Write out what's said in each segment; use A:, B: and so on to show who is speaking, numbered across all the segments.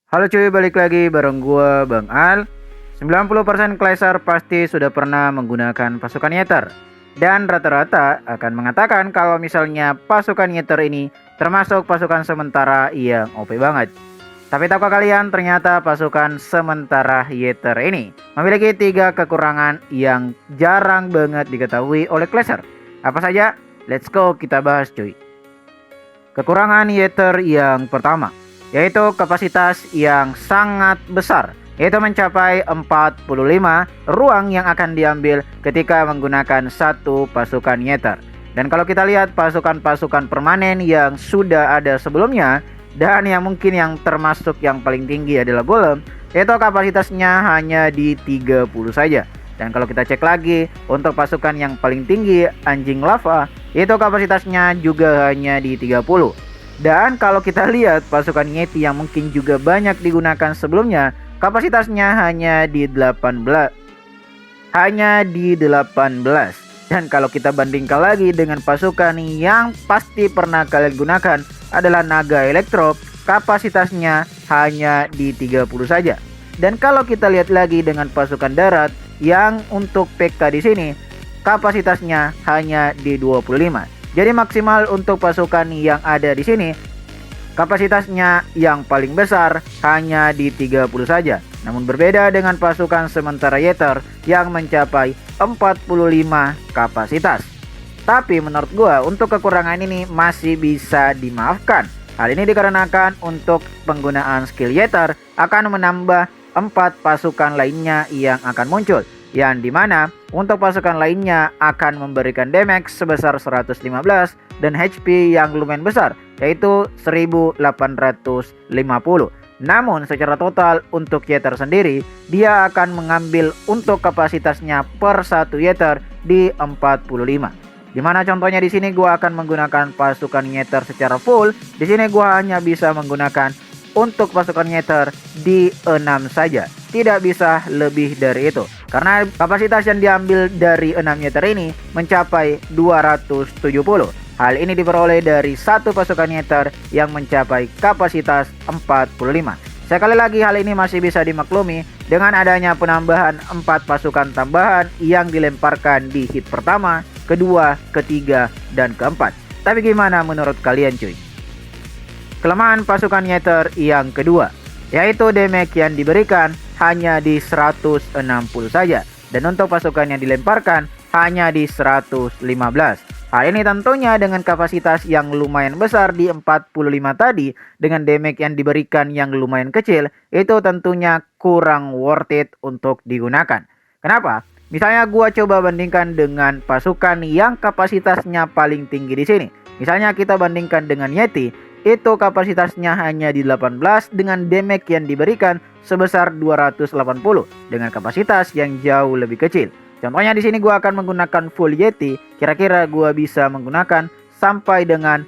A: Halo cuy, balik lagi bareng gua Bang Al. 90% Kaiser pasti sudah pernah menggunakan pasukan Yeter. Dan rata-rata akan mengatakan kalau misalnya pasukan Yeter ini termasuk pasukan sementara yang OP banget. Tapi tahukah kalian ternyata pasukan sementara Yeter ini memiliki 3 kekurangan yang jarang banget diketahui oleh Kaiser. Apa saja? Let's go kita bahas cuy. Kekurangan Yeter yang pertama yaitu kapasitas yang sangat besar, yaitu mencapai 45 ruang yang akan diambil ketika menggunakan satu pasukan Yeter. Dan kalau kita lihat pasukan-pasukan permanen yang sudah ada sebelumnya dan yang mungkin yang termasuk yang paling tinggi adalah Golem, itu kapasitasnya hanya di 30 saja. Dan kalau kita cek lagi untuk pasukan yang paling tinggi anjing lava, itu kapasitasnya juga hanya di 30. Dan kalau kita lihat pasukan Yeti yang mungkin juga banyak digunakan sebelumnya, kapasitasnya hanya di 18. Dan kalau kita bandingkan lagi dengan pasukan yang pasti pernah kalian gunakan adalah Naga Elektro, kapasitasnya hanya di 30 saja. Dan kalau kita lihat lagi dengan pasukan darat yang untuk PK di sini, kapasitasnya hanya di 25. Jadi maksimal untuk pasukan yang ada di sini kapasitasnya yang paling besar hanya di 30 saja. Namun berbeda dengan pasukan sementara Yeter yang mencapai 45 kapasitas. Tapi menurut gua untuk kekurangan ini masih bisa dimaafkan. Hal ini dikarenakan untuk penggunaan skill Yeter akan menambah 4 pasukan lainnya yang akan muncul, yang dimana untuk pasukan lainnya akan memberikan damage sebesar 115 dan HP yang lumayan besar yaitu 1850. Namun secara total untuk Yeter sendiri dia akan mengambil untuk kapasitasnya per satu Yeter di 45. Dimana contohnya di sini gua akan menggunakan pasukan Yeter secara full. Di sini gua hanya bisa menggunakan untuk pasukan Yeter di 6 saja. Tidak bisa lebih dari itu. Karena kapasitas yang diambil dari 6 Yeter ini mencapai 270. Hal ini diperoleh dari satu pasukan Yeter yang mencapai kapasitas 45. Sekali lagi hal ini masih bisa dimaklumi dengan adanya penambahan 4 pasukan tambahan yang dilemparkan di hit pertama, kedua, ketiga, dan keempat. Tapi gimana menurut kalian cuy? Kelemahan pasukan Yeter yang kedua yaitu damage yang diberikan hanya di 160 saja, dan untuk pasukan yang dilemparkan hanya di 115. Hal ini tentunya dengan kapasitas yang lumayan besar di 45 tadi dengan damage yang diberikan yang lumayan kecil, itu tentunya kurang worth it untuk digunakan. Kenapa? Misalnya gua coba bandingkan dengan pasukan yang kapasitasnya paling tinggi di sini. Misalnya kita bandingkan dengan Yeti, itu kapasitasnya hanya di 18 dengan damage yang diberikan sebesar 280 dengan kapasitas yang jauh lebih kecil. Contohnya di sini gua akan menggunakan full Yeti, kira-kira gua bisa menggunakan sampai dengan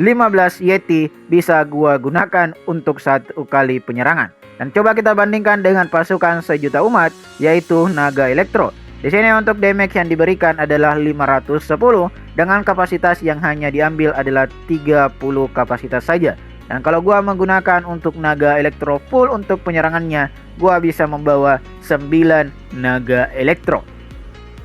A: 15 Yeti bisa gua gunakan untuk satu kali penyerangan. Dan coba kita bandingkan dengan pasukan sejuta umat yaitu Naga Elektro. Di sini untuk damage yang diberikan adalah 510 dengan kapasitas yang hanya diambil adalah 30 kapasitas saja. Dan kalau gua menggunakan untuk Naga Elektro full untuk penyerangannya, gua bisa membawa 9 Naga Elektro.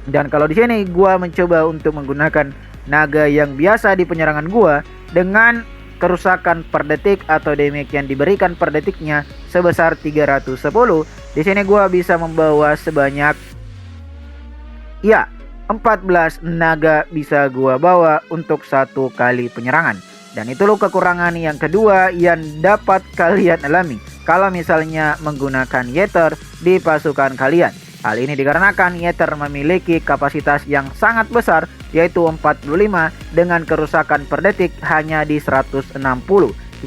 A: Dan kalau di sini gua mencoba untuk menggunakan naga yang biasa di penyerangan gua dengan kerusakan per detik atau damage yang diberikan per detiknya sebesar 310. Di sini gua bisa membawa sebanyak 14 naga bisa gua bawa untuk satu kali penyerangan. Dan itu loh kekurangan yang kedua yang dapat kalian alami kalau misalnya menggunakan Yeter di pasukan kalian. Hal ini dikarenakan Yeter memiliki kapasitas yang sangat besar yaitu 45 dengan kerusakan per detik hanya di 160.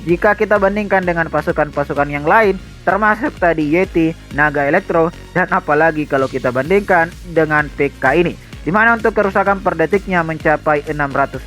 A: Jika kita bandingkan dengan pasukan-pasukan yang lain termasuk tadi Yeti, Naga Elektro, dan apalagi kalau kita bandingkan dengan PK ini, dimana untuk kerusakan per detiknya mencapai 610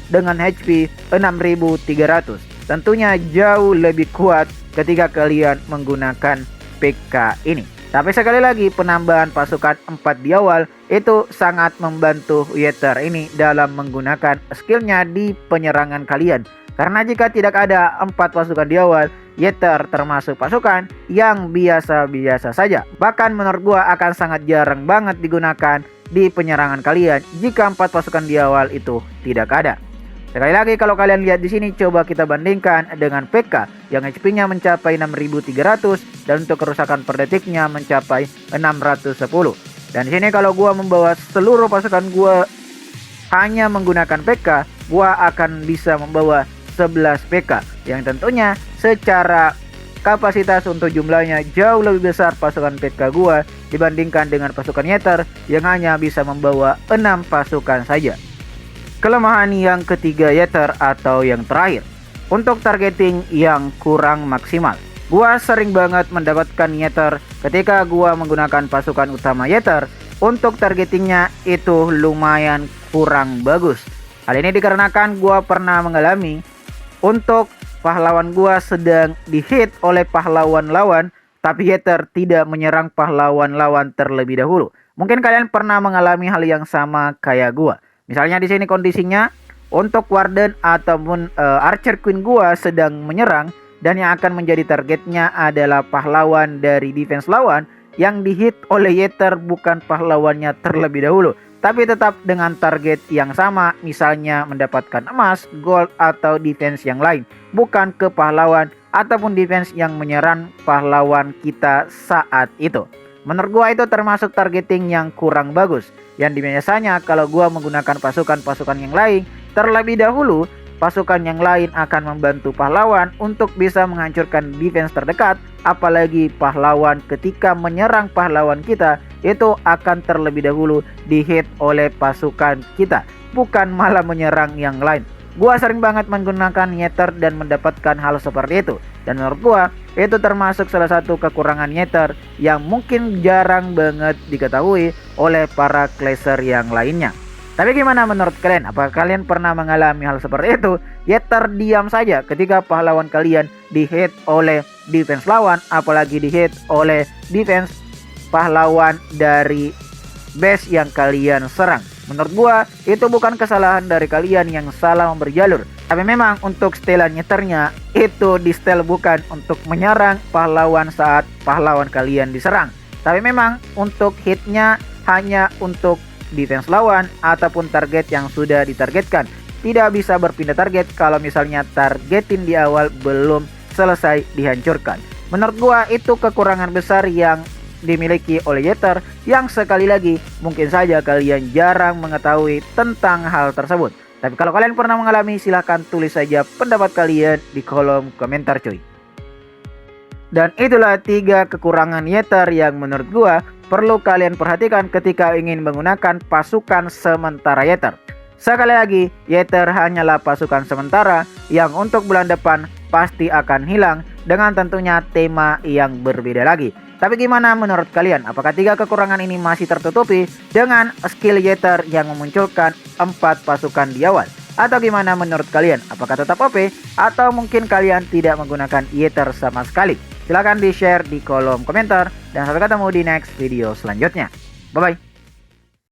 A: dengan HP 6300. Tentunya jauh lebih kuat ketika kalian menggunakan PK ini. Tapi sekali lagi penambahan pasukan 4 di awal itu sangat membantu Yeter ini dalam menggunakan skillnya di penyerangan kalian. Karena jika tidak ada 4 pasukan di awal, Yetter termasuk pasukan yang biasa-biasa saja. Bahkan menurut gua akan sangat jarang banget digunakan di penyerangan kalian jika 4 pasukan di awal itu tidak ada. Sekali lagi kalau kalian lihat di sini, coba kita bandingkan dengan PK yang HP-nya mencapai 6300 dan untuk kerusakan per detiknya mencapai 610. Dan di sini kalau gua membawa seluruh pasukan gua hanya menggunakan PK, gua akan bisa membawa 11 PK yang tentunya secara kapasitas untuk jumlahnya jauh lebih besar pasukan PK gua dibandingkan dengan pasukan Yetter yang hanya bisa membawa 6 pasukan saja. Kelemahan yang ketiga Yetter atau yang terakhir, untuk targeting yang kurang maksimal. Gua sering banget mendapatkan Yetter ketika gua menggunakan pasukan utama Yetter, untuk targetingnya itu lumayan kurang bagus. Hal ini dikarenakan gua pernah mengalami untuk pahlawan gua sedang dihit oleh pahlawan lawan, tapi Yetter tidak menyerang pahlawan lawan terlebih dahulu. Mungkin kalian pernah mengalami hal yang sama kayak gua. Misalnya di sini kondisinya untuk Warden ataupun Archer Queen gua sedang menyerang dan yang akan menjadi targetnya adalah pahlawan dari defense lawan yang dihit oleh Yetter, bukan pahlawannya terlebih dahulu, tapi tetap dengan target yang sama, misalnya mendapatkan emas, gold, atau defense yang lain, bukan ke pahlawan ataupun defense yang menyerang pahlawan kita saat itu. Menurut gua itu termasuk targeting yang kurang bagus, yang biasanya kalau gua menggunakan pasukan-pasukan yang lain terlebih dahulu, pasukan yang lain akan membantu pahlawan untuk bisa menghancurkan defense terdekat, apalagi pahlawan ketika menyerang pahlawan kita itu akan terlebih dahulu dihit oleh pasukan kita, bukan malah menyerang yang lain. Gua sering banget menggunakan Yetter dan mendapatkan hal seperti itu, dan menurut gua itu termasuk salah satu kekurangan Yetter yang mungkin jarang banget diketahui oleh para clasher yang lainnya. Tapi gimana menurut kalian? Apakah kalian pernah mengalami hal seperti itu? Yetter diam saja ketika pahlawan kalian dihit oleh defense lawan, apalagi dihit oleh defense pahlawan dari base yang kalian serang. Menurut gua itu bukan kesalahan dari kalian yang salah memberi jalur, tapi memang untuk setelan Yetternya itu di setel bukan untuk menyerang pahlawan saat pahlawan kalian diserang, tapi memang untuk hitnya hanya untuk defense lawan ataupun target yang sudah ditargetkan. Tidak bisa berpindah target kalau misalnya targetin di awal belum selesai dihancurkan. Menurut gua itu kekurangan besar yang dimiliki oleh Yetter yang sekali lagi mungkin saja kalian jarang mengetahui tentang hal tersebut. Tapi kalau kalian pernah mengalami, silahkan tulis saja pendapat kalian di kolom komentar cuy. Dan itulah 3 kekurangan Yetter yang menurut gua perlu kalian perhatikan ketika ingin menggunakan pasukan sementara Yetter. Sekali lagi, Yetter hanyalah pasukan sementara yang untuk bulan depan pasti akan hilang dengan tentunya tema yang berbeda lagi. Tapi gimana menurut kalian? Apakah 3 kekurangan ini masih tertutupi dengan skill Yetter yang memunculkan 4 pasukan di awal? Atau gimana menurut kalian? Apakah tetap OP? Atau mungkin kalian tidak menggunakan Yetter sama sekali? Silahkan di share di kolom komentar. Dan sampai ketemu di next video selanjutnya. Bye bye.